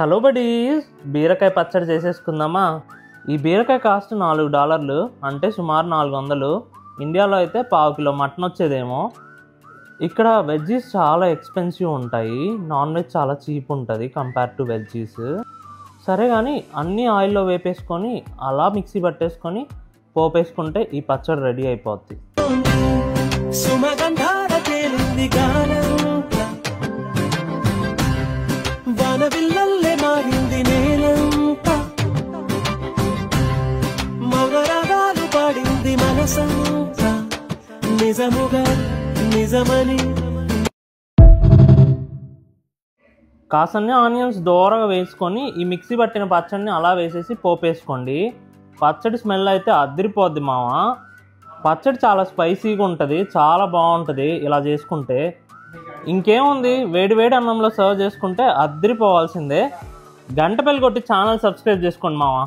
Hello buddies, బీరకాయ పచ్చడి చేసేసుకుందామా. ఈ బీరకాయ కాస్ట్ $4 అంటే సుమారు 400. ఇండియాలో అయితే ½ కిలో మటన్ వచ్చేదేమో. ఇక్కడ వెజ్జీస్ చాలా ఎక్స్పెన్సివ్ ఉంటాయి, నాన్ వెజ్ చాలా చీప్ ఉంటుంది కంపేర్ టు వెజ్జీస్. సరే కానీ అన్నీ ఆయిల్లో వేపేసుకొని అలా మిక్సీ పట్టేసుకొని పోపేసుకుంటే ఈ పచ్చడి రెడీ అయిపోద్ది. కాసన్ని ఆనియన్స్ దూరగా వేసుకొని ఈ మిక్సీ పట్టిన పచ్చడిని అలా వేసేసి పోపేసుకోండి. పచ్చడి స్మెల్ అయితే అదిరిపోద్ది మామ. పచ్చడి చాలా స్పైసీగా ఉంటుంది, చాలా బాగుంటుంది ఇలా చేసుకుంటే. ఇంకేముంది, వేడి వేడి అన్నంలో సర్వ్ చేసుకుంటే అదిరిపోవాల్సిందే. గంట బెల్ కొట్టి ఛానల్ సబ్స్క్రైబ్ చేసుకోండి మామ.